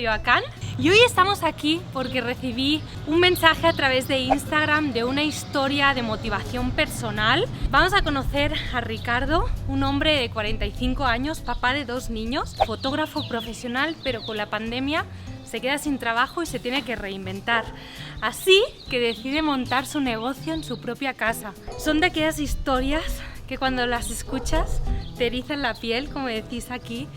Coyoacán y hoy estamos aquí porque recibí un mensaje a través de Instagram de una historia de motivación personal. Vamos a conocer a Ricardo, un hombre de 45 años, papá de 2 niños, fotógrafo profesional, pero con la pandemia se queda sin trabajo y se tiene que reinventar. Así que decide montar su negocio en su propia casa. Son de aquellas historias que cuando las escuchas te erizan la piel, como decís aquí,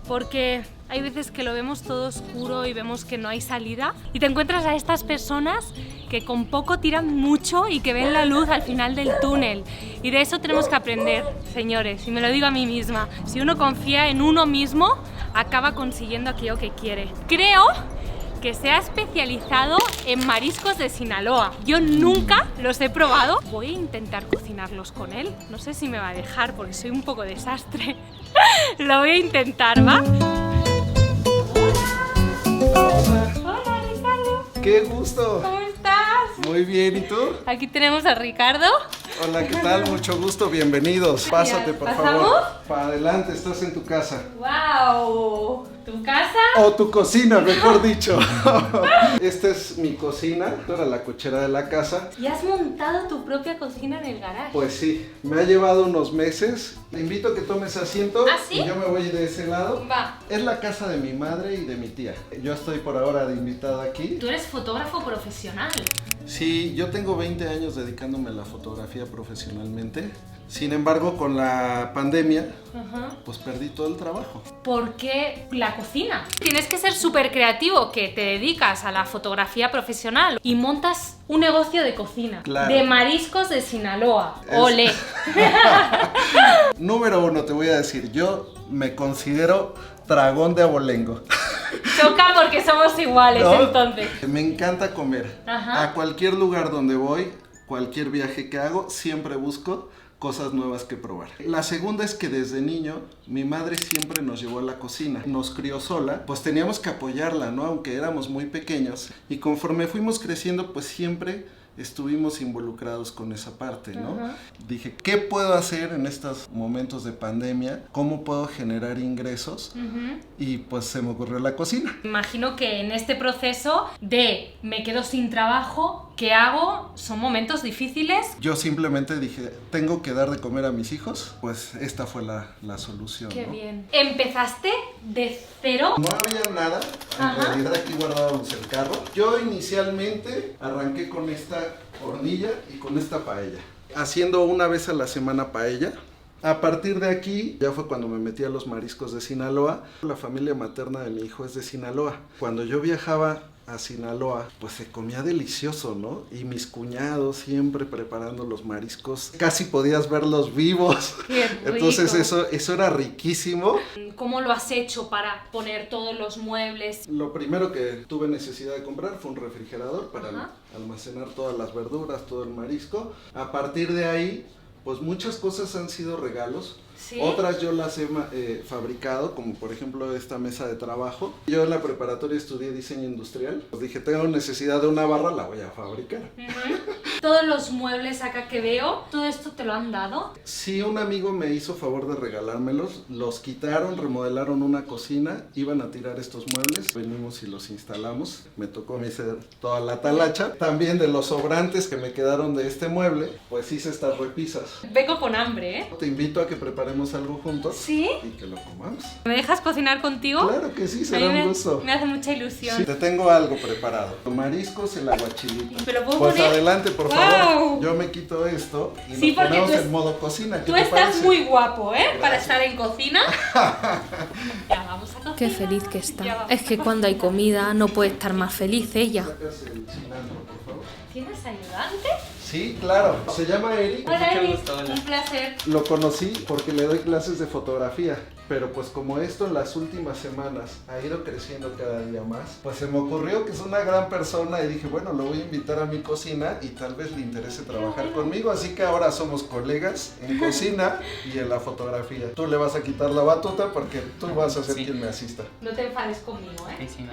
porque hay veces que lo vemos todo oscuro y vemos que no hay salida y te encuentras a estas personas que con poco tiran mucho y que ven la luz al final del túnel. Y de eso tenemos que aprender, señores, y me lo digo a mí misma. Si uno confía en uno mismo, acaba consiguiendo aquello que quiere. Creo que se ha especializado en mariscos de Sinaloa. Yo nunca los he probado. Voy a intentar cocinarlos con él. No sé si me va a dejar porque soy un poco desastre. Lo voy a intentar, ¿va? Hola, Ricardo. ¡Qué gusto! ¿Cómo estás? Muy bien, ¿y tú? Aquí tenemos a Ricardo. Hola, ¿qué tal? Mucho gusto, bienvenidos. Pásate, por ¿Pasamos? favor. Para adelante, estás en tu casa. ¡Wow! ¿Tu casa? O tu cocina, mejor dicho. Esta es mi cocina, esta era la cochera de la casa. ¿Y has montado tu propia cocina en el garaje? Pues sí, me ha llevado unos meses. Te invito a que tomes asiento. ¿Ah, sí? Y yo me voy de ese lado. Va. Es la casa de mi madre y de mi tía. Yo estoy por ahora de invitado aquí. Tú eres fotógrafo profesional. Sí, yo tengo 20 años dedicándome a la fotografía profesionalmente. Sin embargo, con la pandemia, pues perdí todo el trabajo. ¿Por qué la cocina? Tienes que ser súper creativo, que te dedicas a la fotografía profesional y montas un negocio de cocina. Claro. De mariscos de Sinaloa. ¡Ole! Número 1, te voy a decir, yo me considero dragón de abolengo. Choca porque somos iguales, ¿No? entonces. Me encanta comer. Ajá. A cualquier lugar donde voy, cualquier viaje que hago, siempre busco cosas nuevas que probar. La segunda es que desde niño mi madre siempre nos llevó a la cocina. Nos crió sola, pues teníamos que apoyarla, ¿no? Aunque éramos muy pequeños. Y conforme fuimos creciendo, pues siempre estuvimos involucrados con esa parte, ¿no? Dije, ¿qué puedo hacer en estos momentos de pandemia? ¿Cómo puedo generar ingresos? Y pues se me ocurrió la cocina. Imagino que en este proceso de me quedo sin trabajo, ¿qué hago? Son momentos difíciles. Yo simplemente dije, tengo que dar de comer a mis hijos, pues esta fue la solución, Qué ¿no? bien. ¿Empezaste de cero? No había nada, en realidad aquí guardábamos el carro. Yo inicialmente arranqué con esta hornilla y con esta paella, haciendo una vez a la semana paella. A partir de aquí, ya fue cuando me metí a los mariscos de Sinaloa. La familia materna de mi hijo es de Sinaloa. Cuando yo viajaba a Sinaloa, pues se comía delicioso, ¿no? Y mis cuñados siempre preparando los mariscos, casi podías verlos vivos. Qué rico. Entonces eso era riquísimo. ¿Cómo lo has hecho para poner todos los muebles? Lo primero que tuve necesidad de comprar fue un refrigerador para almacenar todas las verduras, todo el marisco. A partir de ahí, pues muchas cosas han sido regalos. ¿Sí? Otras yo las he fabricado, como por ejemplo esta mesa de trabajo. Yo en la preparatoria estudié diseño industrial. Pues dije, tengo necesidad de una barra, la voy a fabricar. Todos los muebles acá que veo, ¿todo esto te lo han dado? Sí, un amigo me hizo favor de regalármelos. Los quitaron, remodelaron una cocina, iban a tirar estos muebles. Venimos y los instalamos. Me tocó me hacer toda la talacha. También de los sobrantes que me quedaron de este mueble, pues hice estas repisas. Vengo con hambre, ¿eh? Te invito a que preparemos algo juntos. ¿Sí? Y que lo comamos. ¿Me dejas cocinar contigo? Claro que sí, A será mí un gusto. me hace mucha ilusión. Sí, te tengo algo preparado. Mariscos, el aguachilito. ¿Me lo puedo Pues poner? adelante, por ¡Wow! favor. Yo me quito esto y Sí, nos porque ponemos tú en modo cocina. ¿Qué Tú te estás parece? muy guapo, ¿eh? Para Gracias. estar en cocina. Ya vamos a cocinar. Qué feliz que Ya está. vamos Es que cuando hay comida no puede estar más feliz ella. Sacas el cilantro, por favor. ¿Tienes ayudante? Sí, claro. Se llama Eric. Hola, Mucho Eric. gusto, hola. Un placer. Lo conocí porque le doy clases de fotografía, pero pues como esto en las últimas semanas ha ido creciendo cada día más, pues se me ocurrió que es una gran persona y dije, bueno, lo voy a invitar a mi cocina y tal vez le interese trabajar conmigo, así que ahora somos colegas en cocina y en la fotografía. Tú le vas a quitar la batuta porque tú vas a ser Sí. quien me asista. No te enfades conmigo, ¿eh? Sí, sí, no.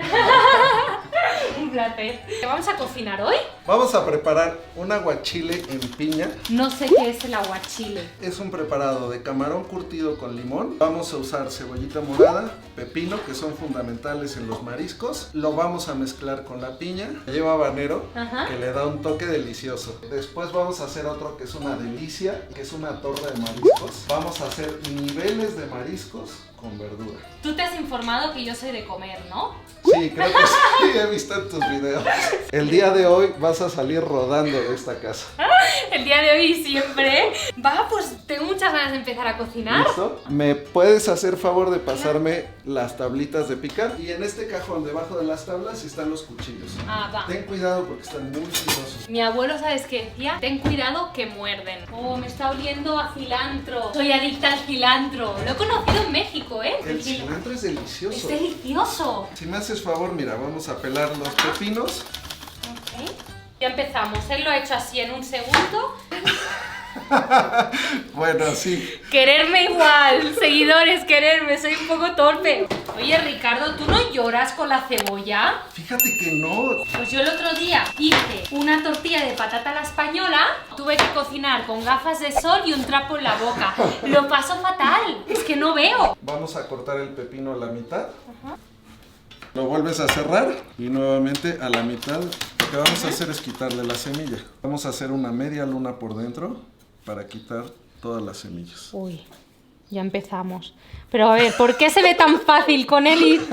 Un placer. ¿Vamos a cocinar hoy? Vamos a preparar un aguachile en piña. No sé qué es el aguachile. Es un preparado de camarón curtido con limón. Vamos a usar cebollita morada, pepino, que son fundamentales en los mariscos. Lo vamos a mezclar con la piña. Lleva habanero, que le da un toque delicioso. Después vamos a hacer otro que es una delicia, que es una torta de mariscos. Vamos a hacer niveles de mariscos con verdura. Tú te has informado que yo soy de comer, ¿no? Sí, creo que sí, he visto en tus videos. El día de hoy vas a salir rodando de esta casa. El día de hoy y siempre. Va, pues tengo muchas ganas de empezar a cocinar. ¿Listo? ¿Me puedes hacer favor de pasarme las tablitas de picar? Y en este cajón debajo de las tablas están los cuchillos. Ah, va. Ten cuidado porque están muy filosos. Mi abuelo, ¿sabes qué decía? Ten cuidado que muerden. Oh, me está oliendo a cilantro. Soy adicta al cilantro. Lo he conocido en México, ¿eh? El cilantro es delicioso. Es delicioso. Si me haces favor, mira, vamos a pelar los pepinos. Ok. Ya empezamos. Él lo ha hecho así en un segundo. Bueno, sí. Quererme igual. Seguidores, quererme. Soy un poco torpe. Oye, Ricardo, ¿tú no lloras con la cebolla? Fíjate que no. Pues yo el otro día hice una tortilla de patata a la española. Tuve que cocinar con gafas de sol y un trapo en la boca. Lo paso fatal. Es que no veo. Vamos a cortar el pepino a la mitad. Lo vuelves a cerrar y nuevamente a la mitad. Lo que vamos a hacer es quitarle la semilla. Vamos a hacer una media luna por dentro para quitar todas las semillas. Uy, ya empezamos. Pero a ver, ¿por qué se ve tan fácil con él?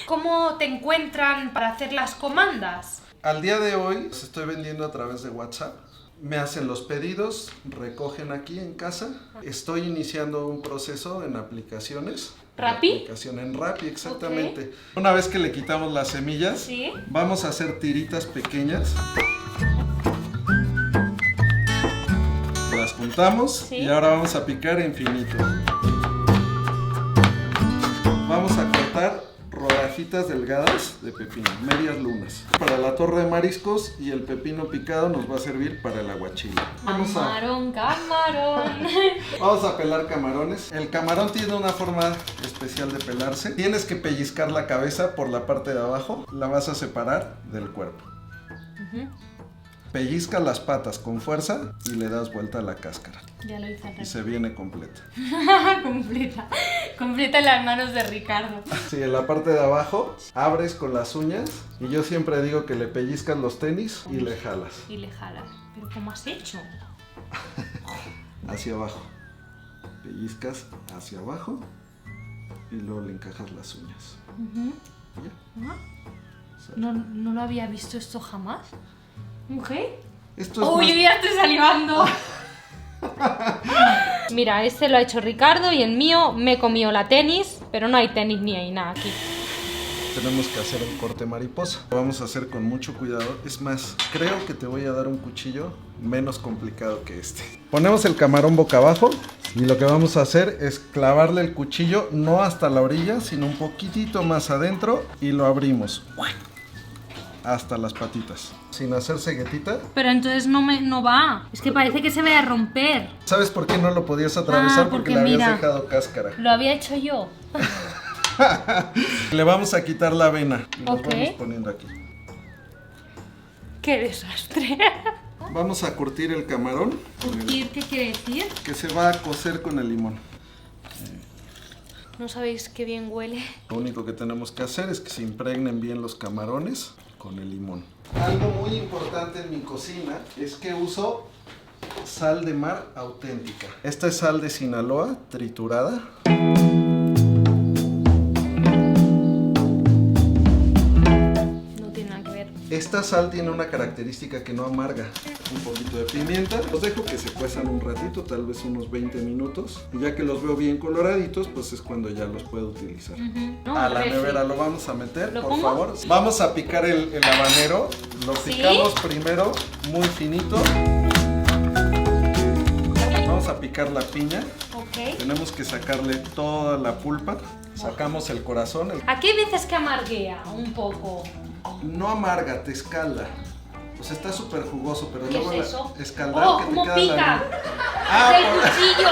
¿Cómo te encuentran para hacer las comandas? Al día de hoy los estoy vendiendo a través de WhatsApp. Me hacen los pedidos, recogen aquí en casa. Estoy iniciando un proceso en aplicaciones. ¿Rappi? Aplicación en Rappi, exactamente. Okay. Una vez que le quitamos las semillas, ¿sí? Vamos a hacer tiritas pequeñas. Las juntamos, ¿sí? Y ahora vamos a picar infinito. Vamos a cortar rodajitas delgadas de pepino, medias lunas. Para la torre de mariscos y el pepino picado nos va a servir para el aguachile. Camarón. Vamos a pelar camarones. El camarón tiene una forma especial de pelarse. Tienes que pellizcar la cabeza por la parte de abajo. La vas a separar del cuerpo. Pellizca las patas con fuerza y le das vuelta a la cáscara. Ya lo hice. Y se viene completa. Completa en las manos de Ricardo. Sí, en la parte de abajo abres con las uñas y yo siempre digo que le pellizcas los tenis y le jalas. ¿Pero cómo has hecho? Hacia abajo. Pellizcas hacia abajo y luego le encajas las uñas. ¿Ya? No lo había visto esto jamás. ¿Ok? Esto es ¡Uy, más... yo ya estoy salivando! Mira, este lo ha hecho Ricardo y el mío me he comido la tenis, pero no hay tenis ni hay nada aquí. Tenemos que hacer un corte mariposa. Lo vamos a hacer con mucho cuidado. Es más, creo que te voy a dar un cuchillo menos complicado que este. Ponemos el camarón boca abajo y lo que vamos a hacer es clavarle el cuchillo no hasta la orilla, sino un poquitito más adentro y lo abrimos hasta las patitas, sin hacer ceguetita. Pero entonces no va. Es que parece que se vaya a romper. ¿Sabes por qué no lo podías atravesar? Porque le habías dejado cáscara. Lo había hecho yo. Le vamos a quitar la avena y nos vamos poniendo aquí. ¡Qué desastre! Vamos a curtir el camarón. ¿Curtir qué quiere decir? Que se va a cocer con el limón. ¿No sabéis qué bien huele? Lo único que tenemos que hacer es que se impregnen bien los camarones con el limón. Algo muy importante en mi cocina es que uso sal de mar auténtica. Esta es sal de Sinaloa, triturada. No tiene nada que ver. Esta sal tiene una característica que no amarga. Un poquito de pimienta. Los dejo que se cuezan un ratito, tal vez unos 20 minutos. Y ya que los veo bien coloraditos, pues es cuando ya los puedo utilizar. A la nevera lo vamos a meter, por favor. Vamos a picar el habanero. Lo picamos primero muy finito. Vamos a picar la piña. Tenemos que sacarle toda la pulpa. Sacamos el corazón. ¿A qué veces que amarguea un poco? No amarga, te escalda. Pues está súper jugoso, pero luego ¿qué es eso? Escaldar que te ¿cómo queda pica? ¡El cuchillo!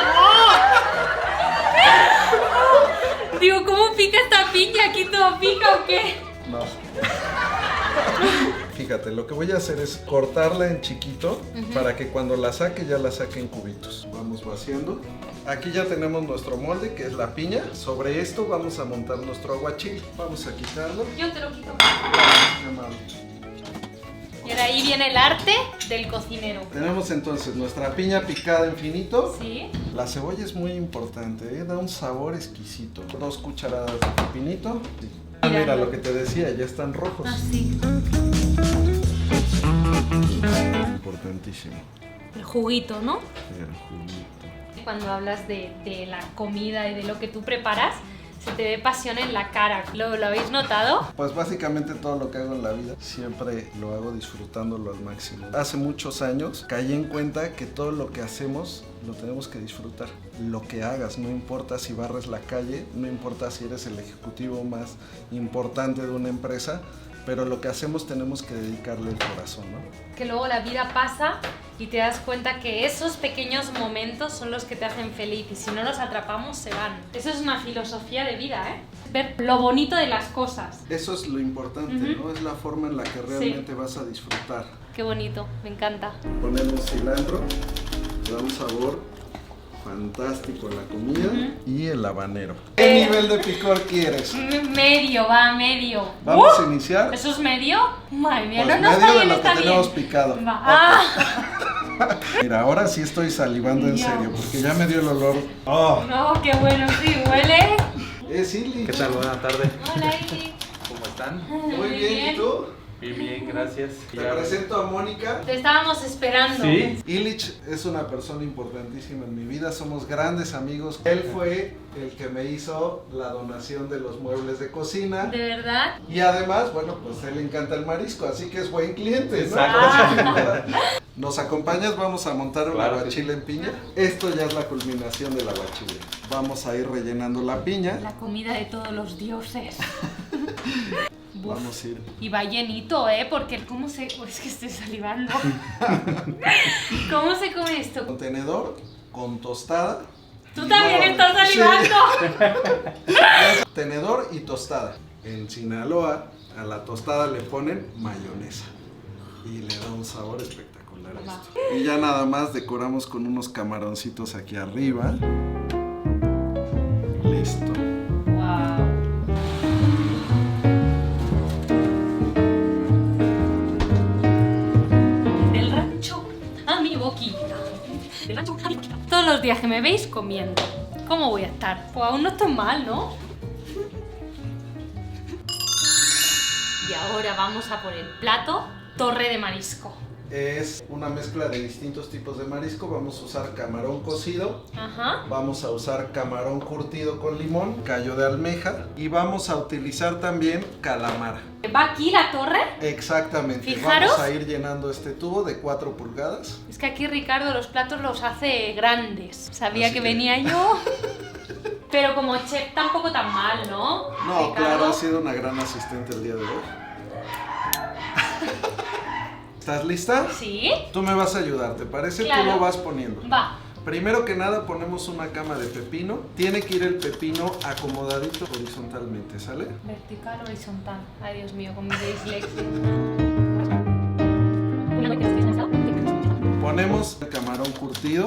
¡Oh! Digo, ¿cómo pica esta piña? ¿Aquí todo pica o qué? No. Fíjate, lo que voy a hacer es cortarla en chiquito para que cuando la saque ya la saque en cubitos. Vamos vaciando. Aquí ya tenemos nuestro molde, que es la piña. Sobre esto vamos a montar nuestro aguachile. Vamos a quitarlo. Yo te lo quito. Qué amable. Y ahora ahí viene el arte del cocinero. Tenemos entonces nuestra piña picada en finito. Sí. La cebolla es muy importante, ¿eh? Da un sabor exquisito. 2 cucharadas de pepinito. Sí. Ah, mira lo que te decía, ya están rojos. Así. Importantísimo. El juguito, ¿no? El juguito. Cuando hablas de la comida y de lo que tú preparas, se te ve pasión en la cara. ¿Lo habéis notado? Pues básicamente todo lo que hago en la vida siempre lo hago disfrutándolo al máximo. Hace muchos años caí en cuenta que todo lo que hacemos lo tenemos que disfrutar. Lo que hagas, no importa si barres la calle, no importa si eres el ejecutivo más importante de una empresa, pero lo que hacemos tenemos que dedicarle el corazón, ¿no? Que luego la vida pasa y te das cuenta que esos pequeños momentos son los que te hacen feliz y si no los atrapamos se van. Eso es una filosofía de vida, ¿eh? Ver lo bonito de las cosas. Eso es lo importante, ¿no? Es la forma en la que realmente vas a disfrutar. Qué bonito, me encanta. Ponemos cilantro, da un sabor fantástico a la comida y el habanero. ¿Qué nivel de picor quieres? Medio, va, medio. Vamos a iniciar. ¿Eso es medio? Madre mía, Pues no está medio de bien, lo está que bien. tenemos picado. Va. Mira, ahora sí estoy salivando en Ya. serio porque ya me dio el olor. ¡Oh! No, qué bueno, sí, huele. Ili. ¿Qué tal? Buenas tardes. Hola, Ili. ¿Cómo están? Muy bien, ¿y tú? Bien, gracias. Te presento a Mónica. Te estábamos esperando. ¿Sí? Illich es una persona importantísima en mi vida, somos grandes amigos. Él fue el que me hizo la donación de los muebles de cocina. ¿De verdad? Y además, bueno, pues a él le encanta el marisco, así que es buen cliente, ¿no? Exacto. ¿Nos acompañas? Vamos a montar un Claro, aguachile en piña. Esto ya es la culminación del aguachile. Vamos a ir rellenando la piña. La comida de todos los dioses. Buf. Vamos a ir. Y va llenito, ¿eh? Porque ¿cómo se...? Oh, es que estoy salivando. ¿Cómo se come esto? Contenedor con tostada. Tú y también luego- estás salivando. Sí. Tenedor y tostada. En Sinaloa a la tostada le ponen mayonesa y le da un sabor espectacular a esto. Y ya nada más decoramos con unos camaroncitos aquí arriba. Listo. Wow. Del rancho a mi boquita. Del rancho a mi boquita. Todos los días que me veis comiendo. ¿Cómo voy a estar? Pues aún no estoy mal, ¿no? Y ahora vamos a por el plato torre de marisco. Es una mezcla de distintos tipos de marisco. Vamos a usar camarón cocido. Ajá. Vamos a usar camarón curtido con limón, callo de almeja y vamos a utilizar también calamar. ¿Va aquí la torre? Exactamente. Fijaros. Vamos a ir llenando este tubo de 4 pulgadas. Es que aquí Ricardo los platos los hace grandes. Sabía Así que que- venía yo. Pero como chef tampoco tan mal, ¿no? No, Ricardo. claro, ha sido una gran asistente el día de hoy. ¿Estás lista? ¿Sí? Tú me vas a ayudar, ¿te parece? Claro. Tú lo vas poniendo. Va. Primero que nada ponemos una cama de pepino. Tiene que ir el pepino acomodadito horizontalmente, ¿sale? Vertical, horizontal. Ay, Dios mío, con mi dislexia. Ponemos el camarón curtido,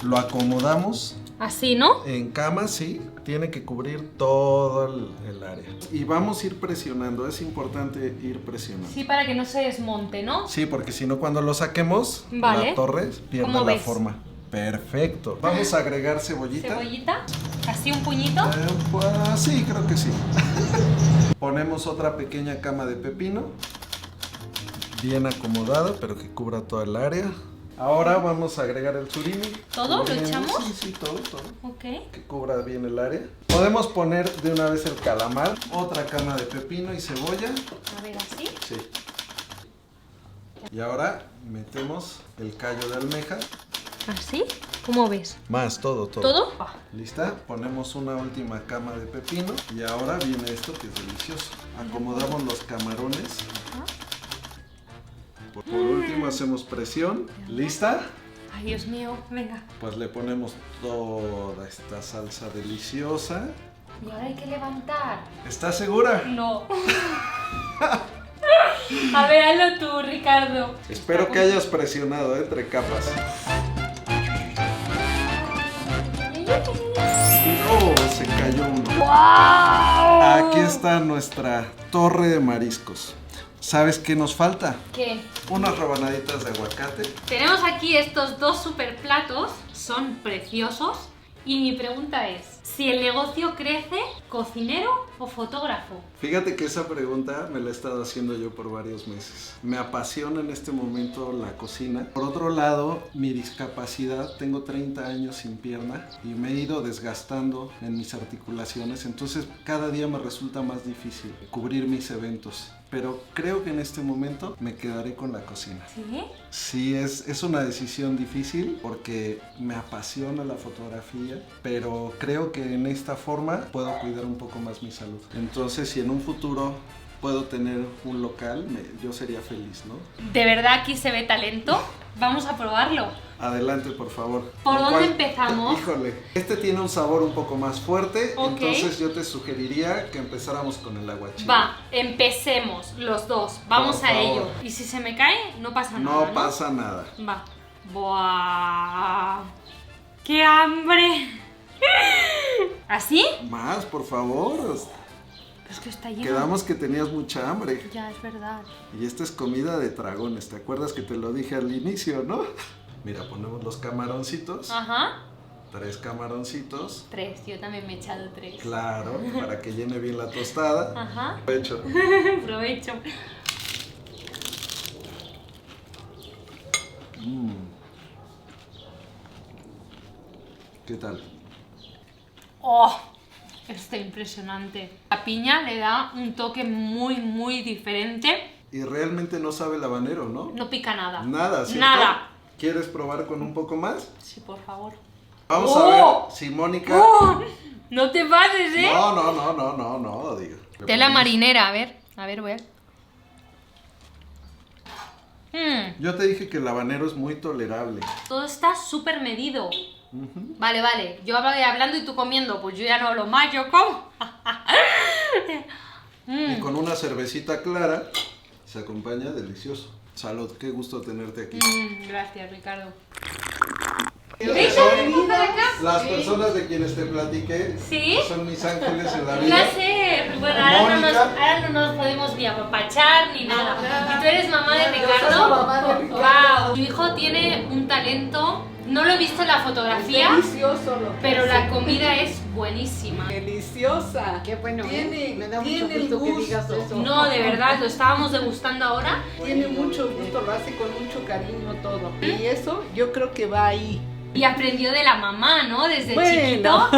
lo acomodamos Así, ¿no? en cama, sí. Tiene que cubrir todo el área. Y vamos a ir presionando, es importante ir presionando. Sí, para que no se desmonte, ¿no? Sí, porque si no cuando lo saquemos, Vale. la torre pierde ¿Cómo la ves? forma. Perfecto. Vamos a agregar cebollita. Cebollita. Así un puñito. Pues, sí, creo que sí. Ponemos otra pequeña cama de pepino. Bien acomodada, pero que cubra toda el área. Ahora vamos a agregar el surimi. ¿Todo? ¿Lo Bien, echamos? Sí, todo. Ok. Que cubra bien el área. Podemos poner de una vez el calamar. Otra cama de pepino y cebolla. A ver, así. Sí. Y ahora metemos el callo de almeja. ¿Así? ¿Cómo ves? Más, todo. ¿Todo? Va. ¿Lista? Ponemos una última cama de pepino y ahora viene esto que es delicioso. Acomodamos los camarones. Por último hacemos presión. ¿Lista? Ay, Dios mío. Venga. Pues le ponemos toda esta salsa deliciosa. Y ahora hay que levantar. ¿Estás segura? No. A ver, hazlo tú, Ricardo. Espero que hayas presionado entre capas. Oh, se cayó uno. ¡Wow! Aquí está nuestra torre de mariscos. ¿Sabes qué nos falta? ¿Qué? Unas rebanaditas de aguacate. Tenemos aquí estos dos super platos, son preciosos. Y mi pregunta es, si el negocio crece, ¿cocinero o fotógrafo? Fíjate que esa pregunta me la he estado haciendo yo por varios meses. Me apasiona en este momento la cocina. Por otro lado, mi discapacidad, tengo 30 años sin pierna y me he ido desgastando en mis articulaciones, entonces cada día me resulta más difícil cubrir mis eventos. Pero creo que en este momento me quedaré con la cocina. ¿Sí? Sí, es una decisión difícil porque me apasiona la fotografía, pero creo que en esta forma puedo cuidar un poco más mi salud. Entonces, si en un futuro puedo tener un local, yo sería feliz, ¿no? ¿De verdad aquí se ve talento? Vamos a probarlo. Adelante, por favor. ¿Por ¿Con dónde cuál? empezamos? Híjole, este tiene un sabor un poco más fuerte, Ok. entonces yo te sugeriría que empezáramos con el aguachile. Va, empecemos los dos. Vamos Por a favor. ello. Y si se me cae, no pasa nada, No ¿no? pasa nada. Va. ¡Buah! ¡Qué hambre! ¿Así? Más, por favor. Es que está lleno. Quedamos que tenías mucha hambre. Ya, es verdad. Y esta es comida de dragones, ¿te acuerdas que te lo dije al inicio, no? Mira, ponemos los camaroncitos, Ajá. 3 camaroncitos, 3, yo también me he echado 3. claro, para que llene bien la tostada. Ajá. Hecho. Provecho. ¿Qué tal? ¡Oh! Está impresionante. La piña le da un toque muy diferente. Y realmente no sabe el habanero, ¿no? No pica nada. Nada, ¿cierto? Nada. ¿Quieres probar con un poco más? Sí, por favor. Vamos ¡Oh! a ver si Mónica... ¡Oh! No te pases, ¿eh? No, digo. Tela marinera, a ver, voy a... Yo te dije que el habanero es muy tolerable. Todo está súper medido. Vale, yo voy hablando y tú comiendo, pues yo ya no hablo más, yo como. Y con una cervecita clara se acompaña delicioso. Salud, qué gusto tenerte aquí. Gracias, Ricardo. Estas Son son las personas de quienes te platiqué. ¿Sí? Son mis ángeles en la Un vida. placer. Bueno, ahora no nos podemos ni apapachar ni nada. ¿Y tú eres mamá de Ricardo? ¡Wow! Tu hijo tiene un talento. No lo he visto en la fotografía, Delicioso lo que pero hace. la comida es buenísima. Deliciosa. Qué bueno, Tiene, me da mucho tiene el gusto que gusto. digas eso. No, de verdad, lo estábamos degustando ahora. Tiene mucho gusto, lo hace con mucho cariño todo. Y eso yo creo que va ahí. Y aprendió de la mamá, ¿no? Desde Bueno, chiquito.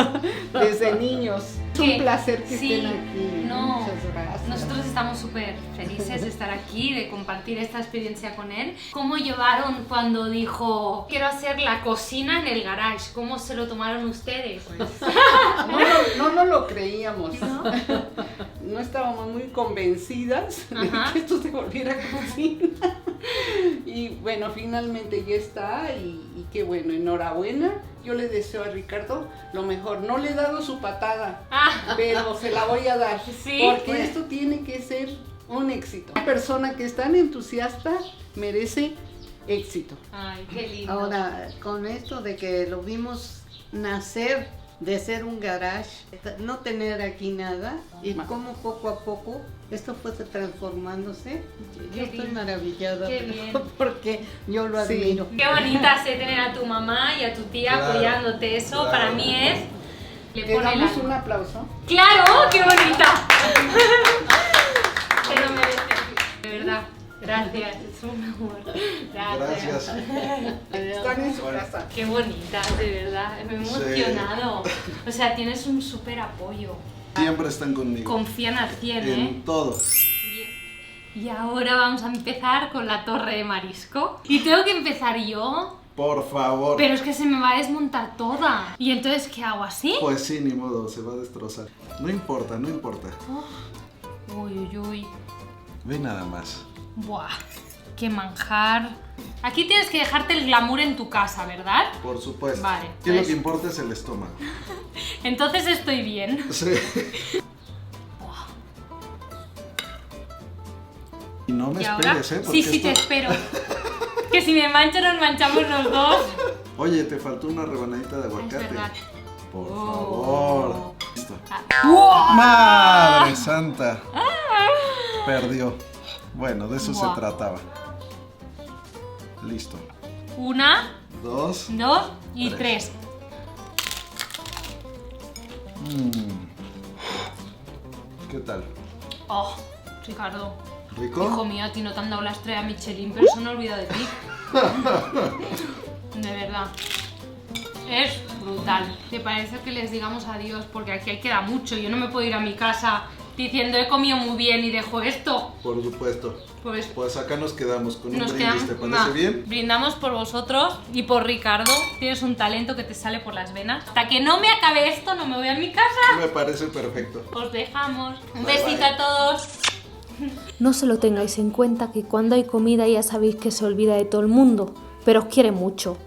desde niños. Es ¿Qué? un placer que Sí, estén aquí. no. Muchas gracias. Nosotros estamos súper felices de estar aquí, de compartir esta experiencia con él. ¿Cómo llevaron cuando dijo, quiero hacer la cocina en el garage? ¿Cómo se lo tomaron ustedes? No lo creíamos. No estábamos muy convencidas de Ajá. que esto se volviera cocina. Y bueno, finalmente ya está y qué bueno, enhorabuena. Yo le deseo a Ricardo lo mejor. No le he dado su patada, Ah, pero se la voy a dar. Sí. Porque esto tiene que ser un éxito. Una persona que es tan entusiasta merece éxito. ay, qué lindo. Ahora, con esto de que lo vimos nacer de ser un garage, no tener aquí nada, y como poco a poco esto fue transformándose, Qué yo estoy bien. maravillada, Qué bien. porque yo lo Sí. admiro. Qué bonita sé tener a tu mamá y a tu tía Claro, apoyándote. Eso claro. para mí es... Le Le pone el damos alma. un aplauso. ¡Claro! ¡Qué bonita! Te lo mereces. De verdad. Gracias. Es un amor. Gracias. Están en su casa. Qué bonita, de verdad. Me he emocionado. O sea, tienes un súper apoyo. Siempre están conmigo. Confían al 100, ¿eh? En todo. Y ahora vamos a empezar con la torre de marisco. Y tengo que empezar yo, Por favor. pero es que se me va a desmontar toda. ¿Y entonces qué hago? ¿Así? Pues sí, ni modo, se va a destrozar. No importa, no importa. Uy. Ve nada más. Buah, qué manjar. Aquí tienes que dejarte el glamour en tu casa, ¿verdad? Por supuesto. Vale, Aquí lo pues- que importa es el estómago. Entonces estoy bien. Sí. Y no me ¿Y ahora? esperes, ¿eh? Sí, Porque te esto- espero. Que si me mancho nos manchamos los dos. Oye, te faltó una rebanadita de Es aguacate. verdad. Por Oh. favor. Listo. ¡Wow! ¡Madre santa! Perdió. Bueno, de eso Buah. se trataba. Listo. 1, 2. 2 y Tres. 3. ¿Qué tal? Oh, Ricardo. ¿Rico? Hijo mío, a ti no te han dado la estrella Michelin, pero eso no olvido de ti. De verdad. Es brutal. ¿Te parece que les digamos adiós? Porque aquí queda mucho. Yo no me puedo ir a mi casa diciendo he comido muy bien y dejo esto. Por supuesto. Pues acá nos quedamos con un nos brindis, ¿te parece bien? Brindamos por vosotros y por Ricardo. Tienes un talento que te sale por las venas. Hasta que no me acabe esto, no me voy a mi casa. Me parece perfecto. Os dejamos. Un Bye, besito bye. a todos. No se lo tengáis en cuenta que cuando hay comida ya sabéis que se olvida de todo el mundo, pero os quiere mucho.